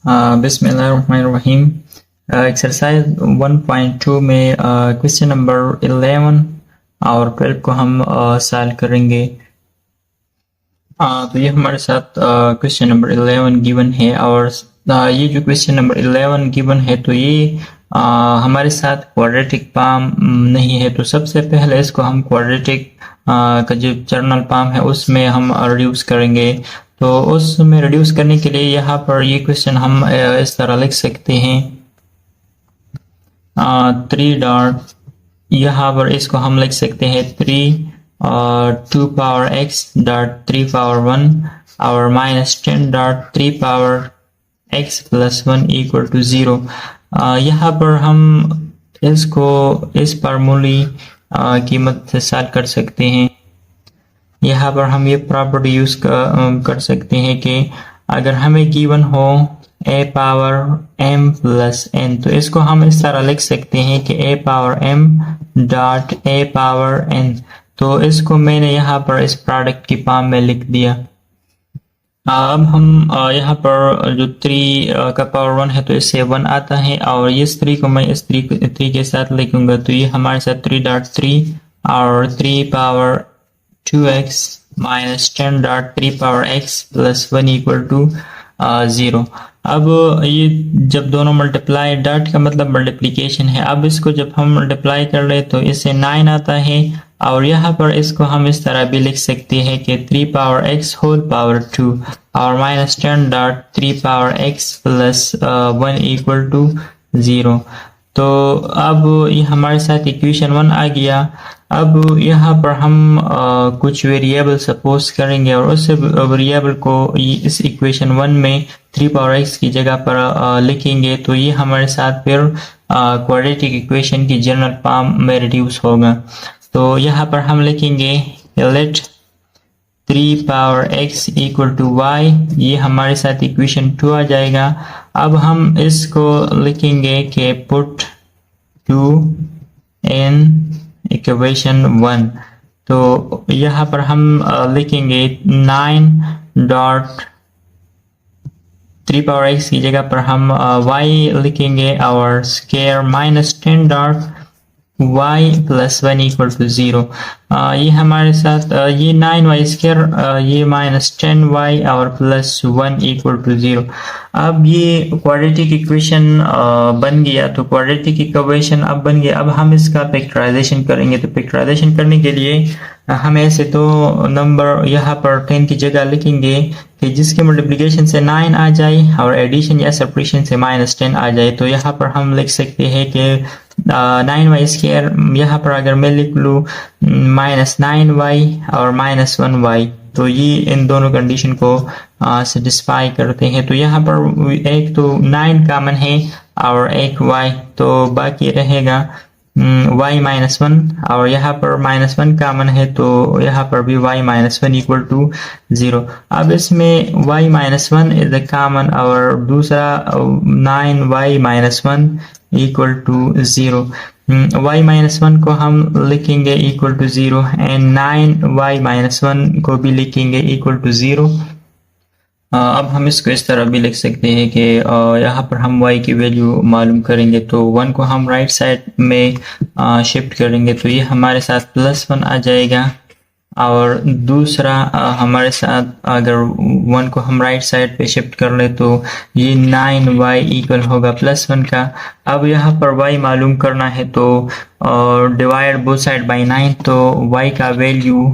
बिस्मिल्लाहिर्रहमानिर्रहीम। एक्सरसाइज 1.2 में question number 11 और 12 को हम सॉल्व करेंगे। तो ये हमारे साथ क्वेश्चन नंबर 11 गिवन है और ये जो क्वेश्चन नंबर 11 गिवन है तो ये हमारे साथ क्वाड्रेटिक पाम नहीं है। तो सबसे पहले इसको हम क्वाड्रेटिक का जो जर्नल पाम है उसमें हम रिड्यूस करेंगे। तो उसमें रिड्यूस करने के लिए यहाँ पर ये क्वेश्चन हम इस तरह लिख सकते हैं 3 डॉट, यहाँ पर इसको हम लिख सकते हैं 3 और 2 पावर x डॉट 3 पावर 1 और minus 10 dot 3 power x plus 1 equal to 0। यहाँ पर हम इसको इस फार्मूले की मदद से सॉल्व कर सकते हैं। यहाँ पर हम ये प्रॉपर्टी यूज कर सकते हैं कि अगर हमें गिवन हो a power m plus n तो इसको हम इस तरह लिख सकते हैं कि a power m dot a power n। तो इसको मैंने यहाँ पर इस प्रोडक्ट की फॉर्म में लिख दिया। अब हम यहाँ पर जो 3 का पावर 1 है तो इससे 1 आता है और इस 3 को मैं इस 3 के साथ लिखूंगा तो ये हमारे साथ 3 डॉट 3 और 3 power 2x minus 10 dot 3 power x plus 1 equal to 0। अब ये जब दोनों मल्टीप्लाई, डॉट का मतलब मल्टीप्लिकेशन है, अब इसको जब हम मल्टीप्लाई कर रहे तो इससे 9 आता है और यहाँ पर इसको हम इस तरह भी लिख सकते हैं कि 3 पावर x होल पावर 2 और minus 10 dot 3 power x plus 1 equal to 0। तो अब ये हमारे साथ इक्वेशन 1 आ गया। अब यहाँ पर हम कुछ वेरिएबल सपोज करेंगे और उस वेरिएबल को इस इक्वेशन 1 में 3 पावर x की जगह पर लिखेंगे तो ये हमारे साथ फिर क्वाड्रेटिक इक्वेशन की जनरल फॉर्म में रिड्यूस होगा। तो यहाँ पर हम लिखेंगे let 3 power x equal to y, ये हमारे साथ इक्वेशन 2 आ जाएगा। अब हम इसको लिखेंगे कि पुट 2 इन इक्वेशन 1। तो यहाँ पर हम लिखेंगे 9 डॉट 3 पावर x की जगह पर हम y लिखेंगे और square minus 10 dot y plus 1 equal to 0। ये हमारे साथ ये 9y स्क्वायर ये माइनस 10y और प्लस 1 इक्वल टू 0। अब ये क्वाड्रेटिक इक्वेशन बन गया। तो क्वाड्रेटिक इक्वेशन अब बन गया। अब हम इसका फैक्टराइजेशन करेंगे। तो फैक्टराइजेशन करने के लिए हम ऐसे तो नंबर यहाँ पर 10 की जगह लिखेंगे कि जिसके मल्टीप्लिकेशन से 9 आ जाए और एडिशन या सब्ट्रैक्शन से माइनस 10 आ जाए। तो यहाँ पर हम लिख सकते हैं कि 9y स्क्वायर, यहाँ पर अगर मैं लिख लूँ माइनस 9y और माइनस 1y तो ये इन दोनों कंडीशन को सेटिस्फाई करते हैं। तो यहाँ पर एक तो 9 कॉमन है और एक y, तो बाकी रहेगा y माइनस 1 और यहाँ पर माइनस 1 कॉमन है तो यहाँ पर भी y माइनस 1 इक्वल टू 0। अब इसमें y minus 1 is the common और दूसरा 9y minus 1 equal to 0। y minus 1 को हम लिखेंगे equal to 0 and 9y minus 1 को भी लिखेंगे इक्वल टू 0। अब हम इसको इस तरह भी लिख सकते हैं कि यहाँ पर हम y की वैल्यू मालूम करेंगे तो 1 को हम राइट साइड में शिफ्ट करेंगे तो ये हमारे साथ प्लस 1 आ जाएगा और दूसरा हमारे साथ अगर 1 को हम राइट साइड पे शिफ्ट कर ले तो ये 9y इक्वल होगा प्लस 1 का। अब यहाँ पर y मालूम करना है तो डिवाइड बोथ साइड बाय 9 तो y का वैल्यू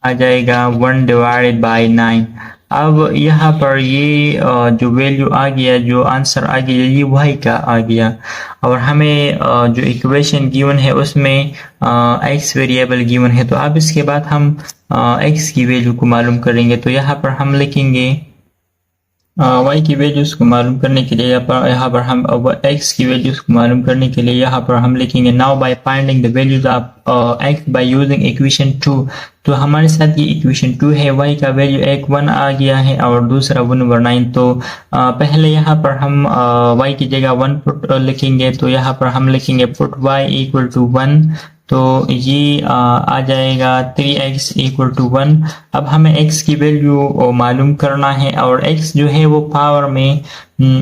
आ जाएगा 1 डिवाइडेड बाय 9। अब यहाँ पर ये जो वैल्यू आ गया, जो आंसर आ गया ये y का आ गया और हमें जो इक्वेशन गिवन है उसमें x वेरिएबल गिवन है। तो अब इसके बाद हम x की वैल्यू को मालूम करेंगे। तो यहाँ पर हम लिखेंगे y की वैल्यूज को मालूम करने के लिए यहाँ पर हम x की वैल्यूज को मालूम करने के लिए यहाँ पर हम लिखेंगे now by finding the values of x by using equation 2। तो हमारे साथ ये इक्वेशन 2 है, y का वैल्यू एक 1 आ गया है और दूसरा 1/9। तो पहले यहाँ पर हम y की जगह 1 पुट लिखेंगे। तो यहाँ पर हम लिखेंगे पुट y इक्वल टू 1 तो ये आ जाएगा 3x इक्वल टू 1। अब हमें x की वैल्यू मालूम करना है और x जो है वो पावर में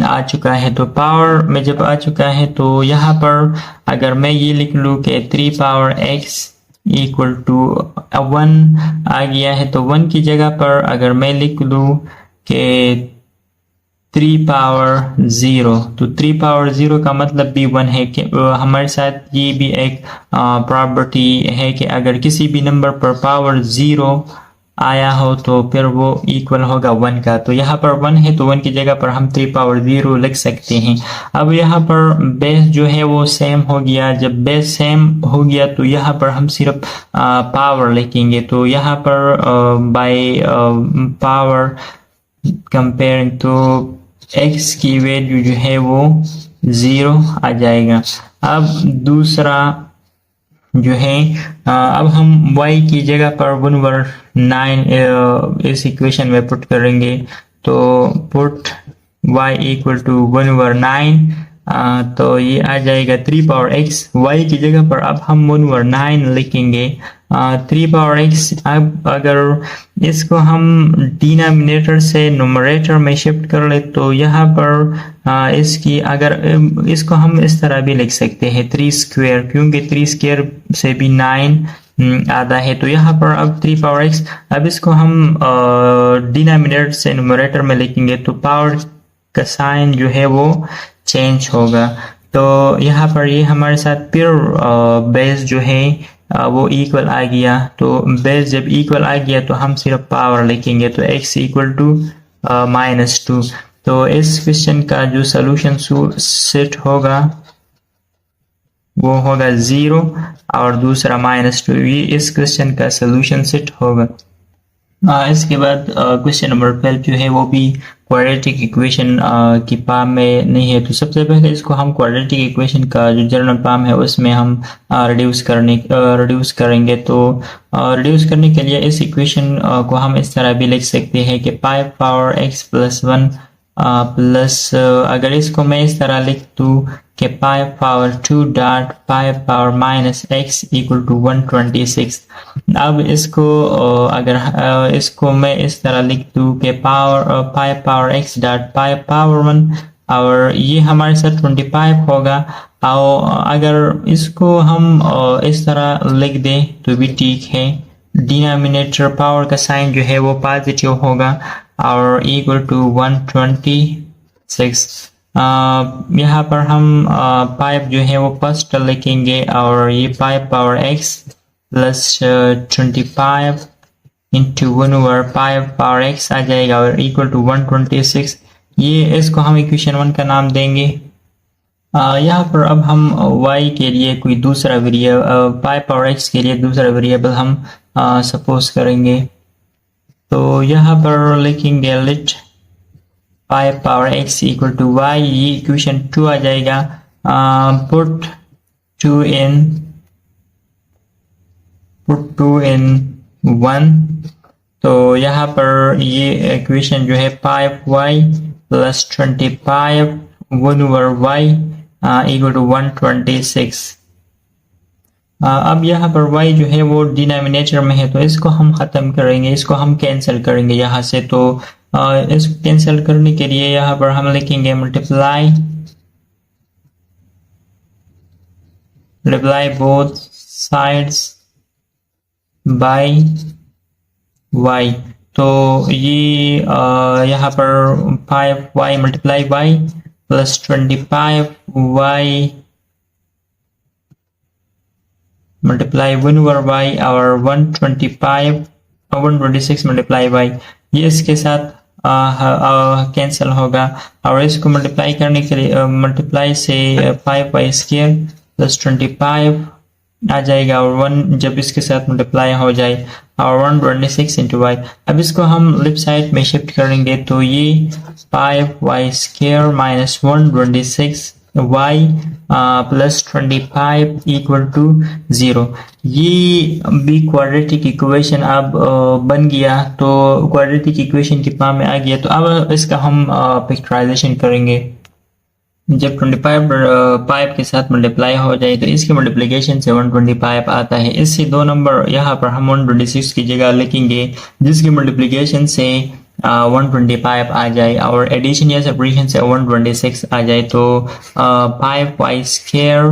आ चुका है। तो पावर में जब आ चुका है तो यहाँ पर अगर मैं ये लिख लूँ कि 3 पावर x इक्वल टू 1 आ गया है, तो 1 की जगह पर अगर मैं लिख लूँ कि 3 पावर 0, तो 3 पावर 0 का मतलब भी 1 है कि हमारे साथ ये भी एक प्रॉपर्टी है कि अगर किसी भी नंबर पर पावर 0 आया हो तो फिर वो इक्वल होगा 1 का। तो यहाँ पर 1 है तो 1 की जगह पर हम 3 पावर 0 लिख सकते हैं। अब यहाँ पर बेस जो है वो सेम हो गया। जब बेस सेम हो गया तो यहाँ पर हम सिर्फ पावर लिखेंगे। तो यहाँ पर बाय पावर कंपेयरिंग तो x की वैल्यू जो है वो 0 आ जाएगा। अब दूसरा जो है अब हम y की जगह पर 1/9 इस इक्वेशन में पुट करेंगे। तो पुट y इक्वल टू 1/9, तो ये आ जाएगा 3 पावर x। y की जगह पर अब हम 1/9 लिखेंगे। 3 पावर x। अब अगर इसको हम डिनोमिनेटर से न्यूमरेटर में शिफ्ट कर ले तो यहाँ पर इसकी अगर इसको हम इस तरह भी लिख सकते हैं 3 स्क्वायर, क्योंकि 3 स्क्वायर से भी 9 आधा है। तो यहाँ पर अब 3 पावर x, अब इसको हम डिनोमिनेटर से न्यूमरेटर में लिखेंगे तो पावर का साइन जो है वो चेंज होगा। तो यहाँ पर ये हमारे साथ प्योर बेस जो है वो इक्वल आ गया। तो बेस जब इक्वल आ गया तो हम सिर्फ पावर लिखेंगे। तो x इक्वल टू -2। तो इस क्वेश्चन का जो सोल्यूशन सेट होगा वो होगा 0 और दूसरा -2। ये इस क्वेश्चन का सोल्यूशन सेट होगा। इसके बाद क्वेश्चन नंबर 12 जो है वो भी क्वाड्रेटिक इक्वेशन की फॉर्म में नहीं है। तो सबसे पहले इसको हम क्वाड्रेटिक इक्वेशन का जो जनरल फॉर्म है उसमें हम रिड्यूस करेंगे। तो रिड्यूस करने के लिए इस इक्वेशन को हम इस तरह भी लिख सकते हैं कि 5 पावर x प्लस 1 प्लस अगर इसको मैं इस तरह लिख दूँ कि 5 power 2 dot 5 power minus x equal to 126। अब इसको अगर इसको मैं इस तरह लिख दूँ कि 5 पावर x डॉट 5 पावर 1 और ये हमारे साथ 25 होगा। और अगर इसको हम इस तरह लिख दें तो भी ठीक है। डिनोमिनेटर पावर का साइन जो है वो पॉजिटिव होगा और इक्वल टू 126। यहाँ पर हम 5 जो है वो फर्स्ट लिखेंगे और ये 5 power x plus 25 into 1/5 power x आ जाएगा और इक्वल टू 126। ये इसको हम इक्वेशन 1 का नाम देंगे। यहाँ पर अब हम y के लिए कोई दूसरा वेरिएबल 5 पावर x के लिए दूसरा वेरिएबल हम सपोज करेंगे। तो यहाँ पर लिखेंगे let 5 power x equal to y, ये इक्वेशन 2 आ जाएगा। Put 2 in 1। तो यहाँ पर ये इक्वेशन जो है 5y plus 25 1/y equal to 126। अब यहाँ पर y जो है वो डिनोमिनेटर में है तो इसको हम खत्म करेंगे, इसको हम कैंसिल करेंगे यहाँ से। तो इसको कैंसिल करने के लिए यहाँ पर हम लिखेंगे multiply both sides by y। तो ये यहाँ पर 5y multiply y plus 25y multiply 1/y और 126 मल्टीप्लाई y, ये इसके साथ कैंसिल होगा। और इसको मल्टीप्लाई करने के लिए मल्टीप्लाई से 5y स्क्वायर प्लस 25 आ जाएगा और 1 जब इसके साथ मल्टीप्लाई हो जाए और 126 इंटू y। अब इसको हम लेफ्ट साइड में शिफ्ट करेंगे तो ये 5y square minus 126 y plus 25 equal to 0। ये भी क्वाड्रेटिक इक्वेशन अब बन गया। तो क्वाड्रेटिक इक्वेशन की फॉर्म में आ गया। तो अब इसका हम फैक्टराइजेशन करेंगे। जब 25 5 के साथ मल्टीप्लाई हो जाए तो इसके मल्टीप्लिकेशन से 125 आता है। इससे दो नंबर यहाँ पर हम 126 की जगह लिखेंगे जिसकी मल्टीप्लिकेशन से 125 आ जाए और एडिशन या सब्ट्रैक्शन से 126 आ जाए तो 5y स्क्वायर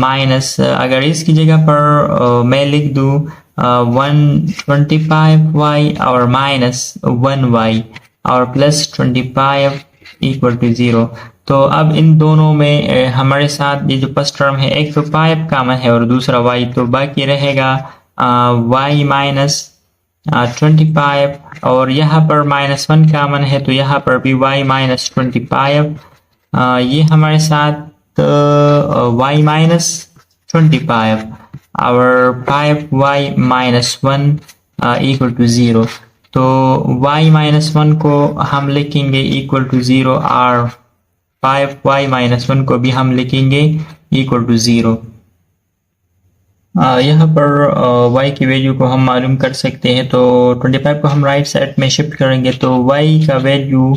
माइनस अगर इसकी जगह पर मैं लिख दूँ 125y और माइनस 1y और प्लस 25 इक्वल टू 0। तो अब इन दोनों में हमारे साथ ये जो फर्स्ट टर्म है एक तो 5 कॉमन है और दूसरा y, तो बाकी रहेगा y माइनस 25 और यहाँ पर -1 कॉमन है तो यहाँ पर भी y माइनस 25। ये हमारे साथ y माइनस 25 और 5y माइनस 1 इक्वल टू 0। तो y माइनस 1 को हम लिखेंगे इक्वल टू 0 और 5y माइनस 1 को भी हम लिखेंगे इक्वल टू 0। यहाँ पर y की वैल्यू को हम मालूम कर सकते हैं। तो 25 को हम राइट साइड में शिफ्ट करेंगे तो y का वैल्यू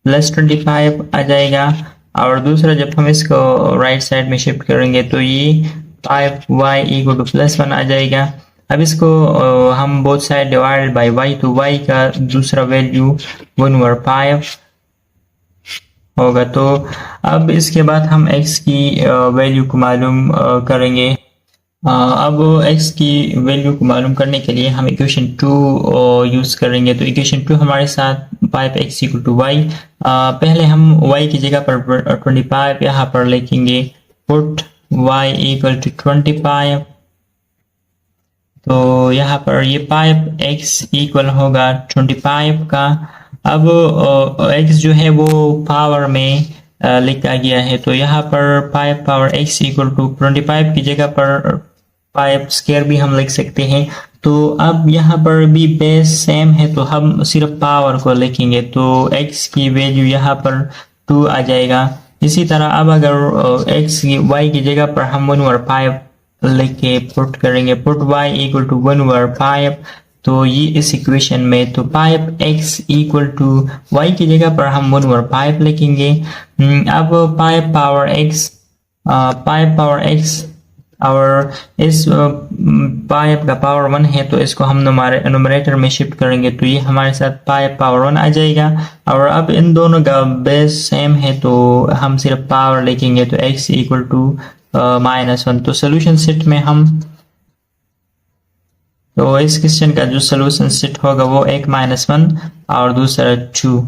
प्लस 25 आ जाएगा और दूसरा जब हम इसको राइट साइड में शिफ्ट करेंगे तो ये 5y इक्वल टू प्लस 1 आ जाएगा। अब इसको हम both side divided by y, तो y का दूसरा वैल्यू 1/5 होगा। तो अब इसके बाद हम x की वैल्यू को मालूम करेंगे। अब x की वैल्यू को मालूम करने के लिए हम इक्वेशन 2 यूज करेंगे। तो इक्वेशन 2 हमारे साथ 5x इक्वल टू y। पहले हम y की जगह पर 25 यहाँ पर लिखेंगे, पुट y इक्वल टू 25। तो यहाँ पर ये 5x इक्वल होगा 25 का। अब x जो है वो पावर में लिखा गया है तो यहाँ पर 5 पावर x इक्वल टू 25 की जगह पर 5 स्क्वायर भी हम लिख सकते हैं। तो अब यहाँ पर भी बेस सेम है तो हम सिर्फ पावर को लिखेंगे तो x की वैल्यू यहाँ पर 2 आ जाएगा। इसी तरह अब अगर x की y की जगह पर हम 1/5 लिख के पुट करेंगे, पुट y इक्वल टू 1/5, तो ये इस इक्वेशन में तो 5x इक्वल टू y की जगह पर हम 1/5 लिखेंगे। अब 5 पावर x और इस 5 का पावर 1 है तो इसको हम न्यूमरेटर में शिफ्ट करेंगे तो ये हमारे साथ 5 पावर 1 आ जाएगा। और अब इन दोनों का बेस सेम है तो हम सिर्फ पावर लिखेंगे तो x इक्वल टू -1। तो सोल्यूशन सेट में हम तो इस क्वेश्चन का जो सोल्यूशन सेट होगा वो 1 -1 और दूसरा 2।